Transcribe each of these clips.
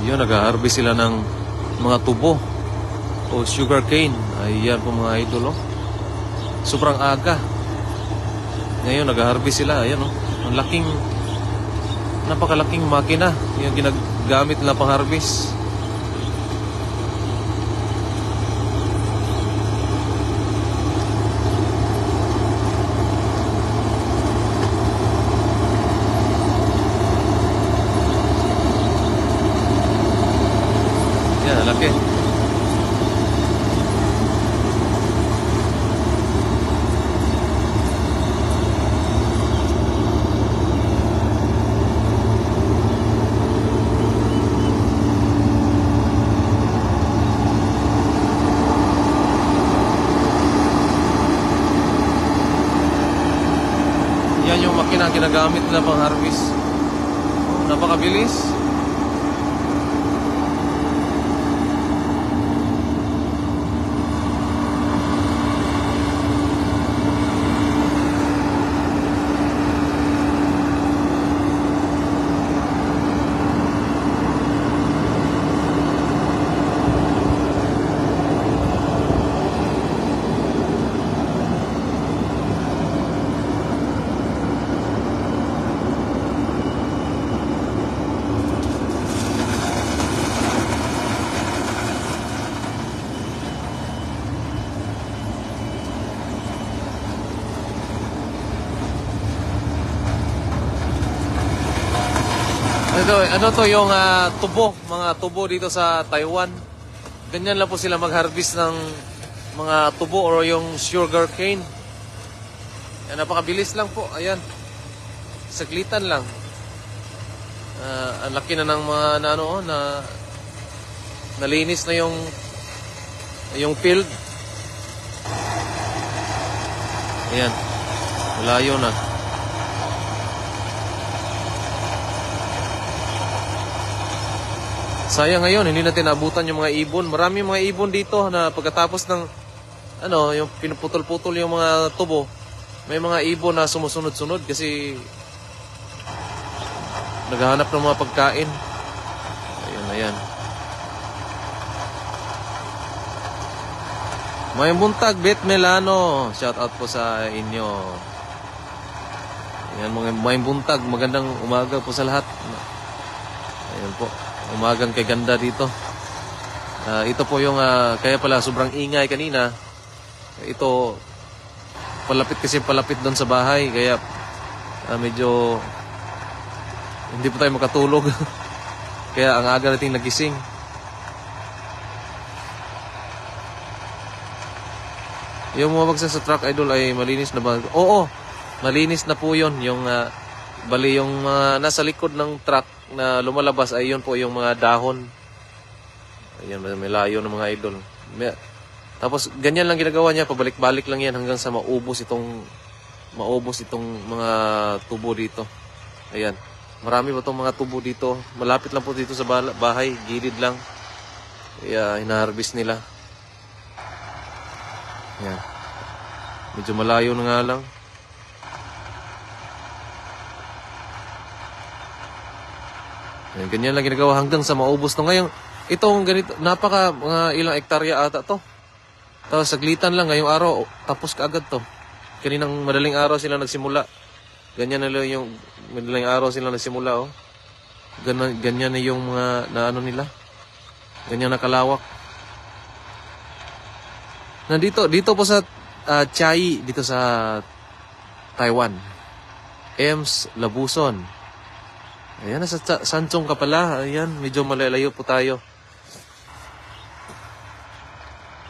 Yun, nag-harvest sila ng mga tubo o sugar cane. Ayan po mga idol, oh. Sobrang aga. Ngayon, nag-harvest sila. Ayan, oh. Ang laking, napakalaking makina yung ginagamit nila pang harvest. Yan, laki. Yan yung makina ginagamit nila pang harvest. Napakabilis. Ano to yung tubo, mga tubo dito sa Taiwan. Ganyan lang po sila mag-harvest ng mga tubo or yung sugar cane. Yan, napakabilis lang po. Ayan. Saglitan lang. Ang laki na ng mga nalinis na yung field. Ayan. Malayo na. Sayang ngayon, hindi natin naabutan yung mga ibon. Marami mga ibon dito na pagkatapos ng yung pinuputol-putol yung mga tubo, may mga ibon na sumusunod-sunod kasi naghahanap ng mga pagkain. Ayan. May buntag, Bet Melano. Shout out po sa inyo. Ayan, may buntag. Magandang umaga po sa lahat. Ayan po. Umagang kay ganda dito. Ito po yung kaya pala sobrang ingay kanina. Ito palapit doon sa bahay kaya medyo hindi po tayo makatulog. Kaya ang aga nating nagising. Yung mabagsak sa truck idol ay malinis na ba? Oo, malinis na po yun. Yung bali yung nasa likod ng truck na lumalabas ay yun po yung mga dahon. Ayan, may layo ng mga idol. Tapos ganyan lang ginagawa niya, pabalik-balik lang yan hanggang sa maubos itong mga tubo dito. Ayan. Marami pa itong mga tubo dito. Malapit lang po dito sa bahay, gilid lang. Kaya hina-harvest nila. Ayan. Medyo malayo na nga lang. Ayan, ganyan lang ginagawa hanggang sa maubos to. Ngayon, itong ganito, mga ilang hektarya ata to. Tapos saglitan lang ngayong araw, tapos kaagad to. Kaninang madaling araw sila nagsimula. Ganyan na lang yung madaling araw sila nagsimula, oh. Ganyan na yung mga nila. Ganyan na kalawak. Dito po sa Chiayi, dito sa Taiwan. Ems Labuson. Ayan, nasa Sanchong ka pala. Ayan, medyo malalayo po tayo.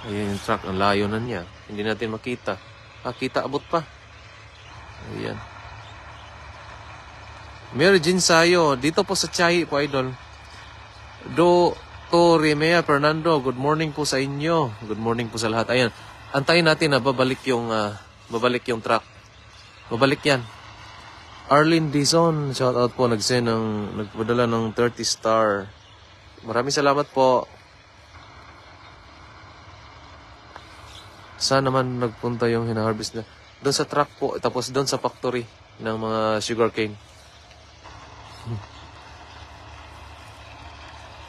Ayan yung truck, ang layo na niya. Hindi natin makita. Kita abot pa. Ayan. Mary Jean Sayo, dito po sa Chiayi po, idol. Rimea Fernando, good morning po sa inyo. Good morning po sa lahat. Ayan, antayin natin na babalik yung truck. Babalik yan. Arlene Dizon, shout out po, nagpadala ng 30 star. Maraming salamat po. Saan naman nagpunta yung hina-harvest na? Doon sa truck po, tapos doon sa factory ng mga sugarcane.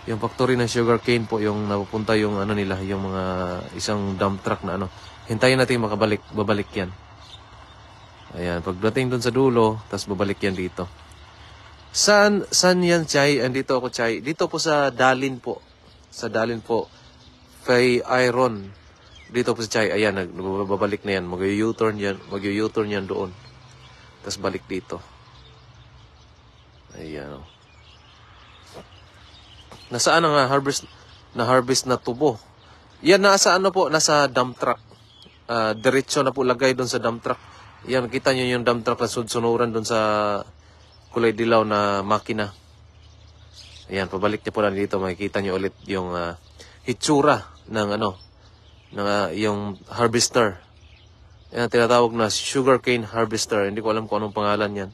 Yung factory ng sugarcane po yung napupunta yung ano nila, yung mga isang dump truck na ano. Hintayin natin makabalik, babalik yan. Ayan, pagdating dun sa dulo, tapos babalik yan dito. Saan yan, Chay? Andito ako, Chay. Dito po sa Dalin po. Sa Dalin po. Kay Iron. Dito po sa Chay. Ayan, babalik na yan. Mag-u-turn yan. Mag-u-turn yan doon. Tapos balik dito. Ayan. Nasaan ang harvest na tubo? Yan, nasa ano po? Nasa dump truck. Diretso na po lagay doon sa dump truck. Yan, kita nyo yung dump truck na sunsunuran doon sa kulay dilaw na makina. Ayan, pabalik niya po na dito. Makikita nyo ulit yung hitsura ng ano, ng yung harvester. Yan, tinatawag na sugarcane harvester. Hindi ko alam kung anong pangalan yan.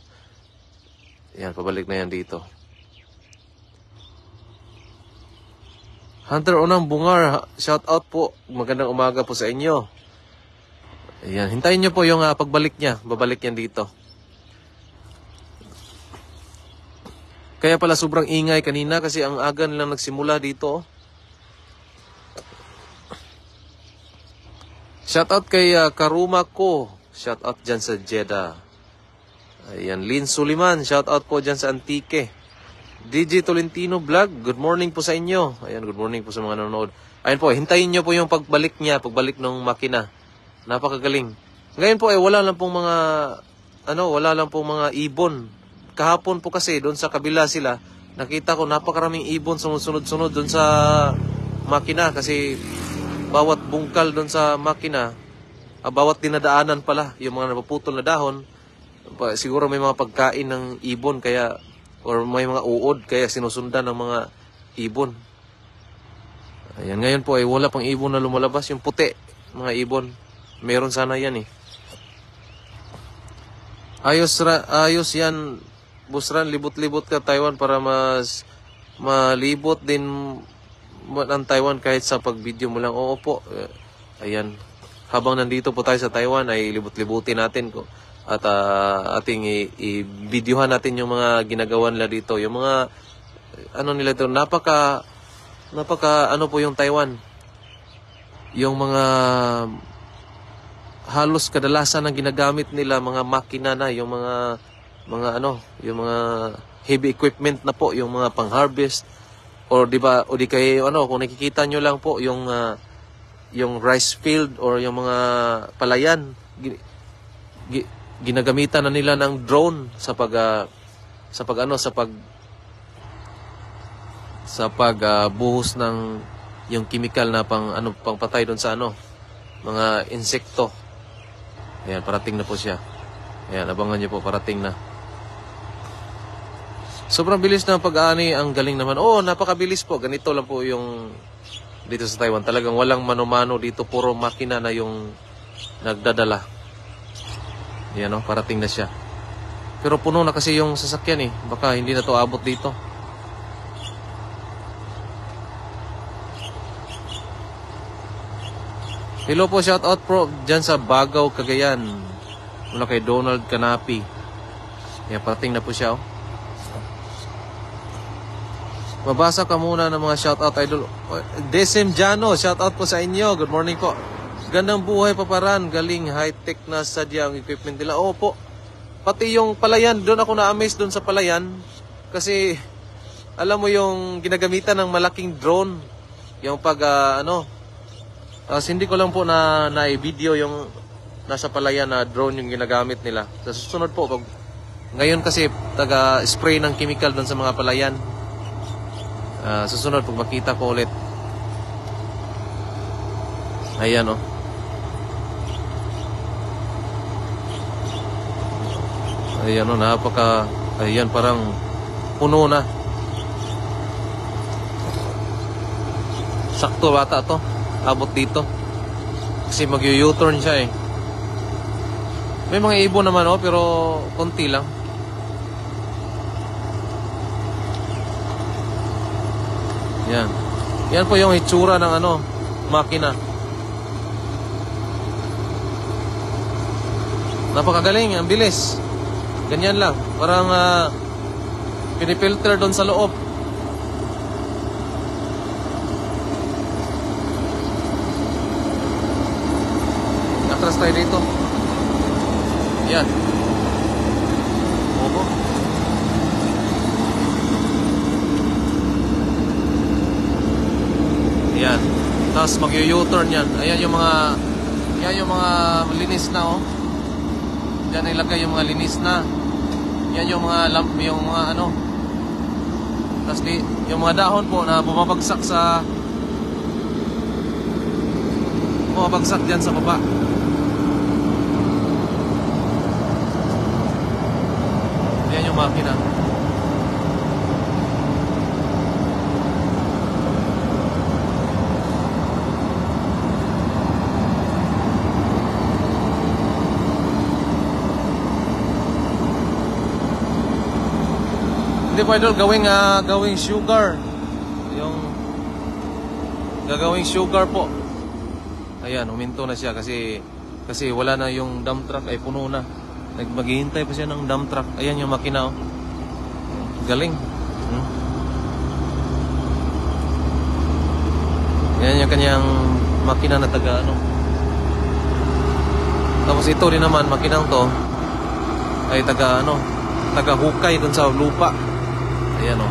Ayan, pabalik na yan dito. Hunter Unang Bungar, shout out po. Magandang umaga po sa inyo. Ayan, hintayin nyo po yung pagbalik niya. Babalik yan dito. Kaya pala sobrang ingay kanina kasi ang aga nilang nagsimula dito. Shout out kay Karuma ko. Shout out dyan sa Jeddah. Ayan, Lynn Suliman. Shout out po dyan sa Antique. DJ Tolentino Vlog, good morning po sa inyo. Ayan, good morning po sa mga nanonood. Ayan po, hintayin nyo po yung pagbalik niya, pagbalik ng makina. Napakagaling. Ngayon po wala lang pong mga ibon. Kahapon po kasi doon sa kabila sila, nakita ko napakaraming ibon sumusunod-sunod doon sa makina kasi bawat bungkal doon sa makina, bawat dinadaanan pala yung mga napuputol na dahon, siguro may mga pagkain ng ibon kaya or may mga uod kaya sinusundan ng mga ibon. Ayan, ngayon po wala pang ibon na lumalabas. Yung puti, mga ibon. Meron sana yan eh. Ayos yan. Busran, libot-libot ka Taiwan para mas malibot din ang Taiwan kahit sa pag-video mo lang. Oo po. Ayan. Habang nandito po tayo sa Taiwan ay libot-libutin natin ko. At ating i-videohan natin yung mga ginagawa nila dito. Yung mga, ano nila dito, napaka ano po yung Taiwan. Yung mga, halos kadalasan na ginagamit nila, mga makina na, yung mga yung mga heavy equipment na po, yung mga pang-harvest. Or di ba, o di kayo, kung nakikita nyo lang po, yung rice field or yung mga palayan, ginagamitan na nila ng drone sa buhos ng yung chemical na pang patay doon sa mga insekto. Ayan, parating na po siya. Ayan, abangan niyo po, parating na. Sobrang bilis ng pag-aani, ang galing naman. Oo, napakabilis po. Ganito lang po yung dito sa Taiwan. Talagang walang mano-mano dito, puro makina na yung nagdadala. Yan parating na siya. Pero puno na kasi yung sasakyan eh. Baka hindi na to abot dito. Hello po, shout out po dyan sa Bagaw, Cagayan. Mula kay Donald Canapi. Yan, parating na po siya. Mabasa ka muna ng mga shout out idol. Decem Jano, shout out po sa inyo. Good morning po. Gandang buhay paparan, galing high-tech na sadya ang equipment nila. Opo. Pati yung palayan, doon ako na-amaze doon sa palayan. Kasi, alam mo yung ginagamitan ng malaking drone. Yung hindi ko lang po na i-video yung nasa palayan na drone yung ginagamit nila. Sa susunod po, ngayon kasi taga-spray ng chemical doon sa mga palayan. Susunod, pag makita ko ulit. Ayan Ayan ayan, parang puno na. Sakto bata to. Abot dito. Kasi mag-u-turn siya eh. May mga ibon naman pero konti lang. Yan. Yan po yung itsura ng makina. Napakagaling, ang bilis. Ganyan lang. Parang pinifilter doon sa loob. Labas tayo dito. Yan. Opo. Yan. Tapos mag-u-turn yan. Ayan yung mga linis na oh. Diyan ilagay yung mga linis na. Yan yung mga ano. Tapos yung mga dahon po na bumabagsak diyan sa baba. Yan yung makina. Hindi po idol, gawing sugar. Yung gagawing sugar po. Ayan, huminto na siya kasi wala na yung dump truck, ay puno na. Maghihintay pa siya ng dump truck. Ayan yung makina oh. Galing. Ayan yung kanyang makina na taga ano. Tapos ito rin naman, makinang to ay taga hukay dun sa lupa. Ayan o.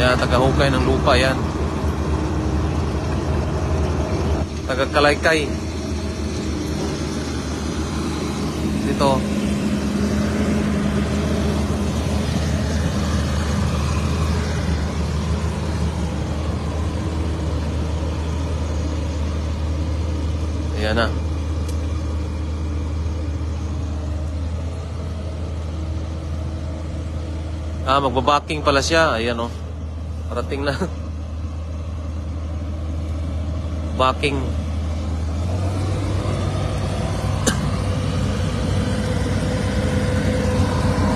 Yan, taga-hukay ng lupa yan. Taga-kalaykay. Dito. Ayan na. Magbabaking pala siya. Ayan o. Parating na. Backing.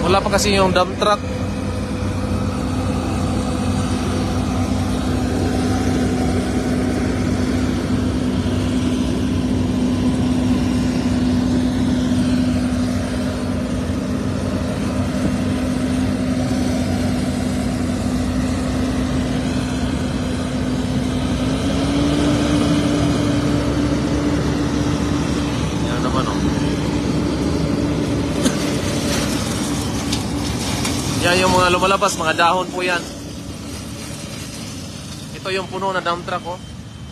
Wala pa kasi yung dump truck. Yan yung mga lumalabas, mga dahon po yan. Ito yung puno na dump truck oh.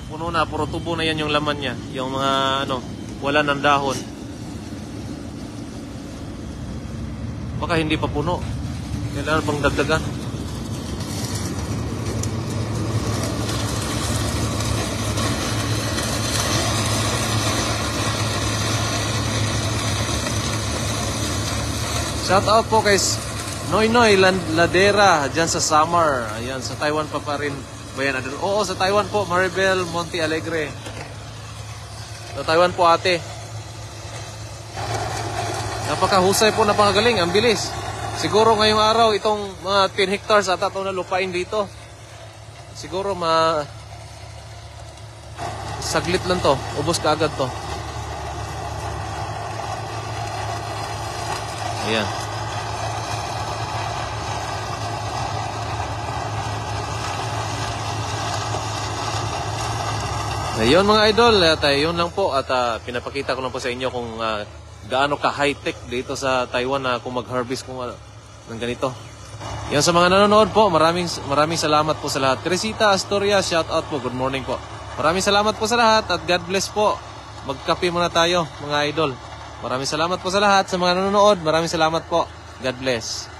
Puno na, puro tubo na yan yung laman niya. Yung mga wala ng dahon. Baka hindi pa puno. Kailangan pang dagdagan. Shout out po guys. Noy Ladera dyan sa Samar. Ayan, sa Taiwan pa rin ba yan? Oo, sa Taiwan po. Maribel Monte Alegre. Sa Taiwan po ate. Napakahusay po, napakagaling. Ang bilis. Siguro ngayong araw itong mga 10 hectares ata ito na lupain dito. Siguro saglit lang to. Ubos ka agad to. Ayan. Ayun mga idol, at yun lang po at pinapakita ko lang po sa inyo kung gaano ka high-tech dito sa Taiwan na kung mag-harvest kung ng ganito. Yan sa mga nanonood po, maraming salamat po sa lahat. Teresita Astoria, shout out po, good morning po. Maraming salamat po sa lahat at God bless po. Magkape muna tayo mga idol. Maraming salamat po sa lahat sa mga nanonood, maraming salamat po. God bless.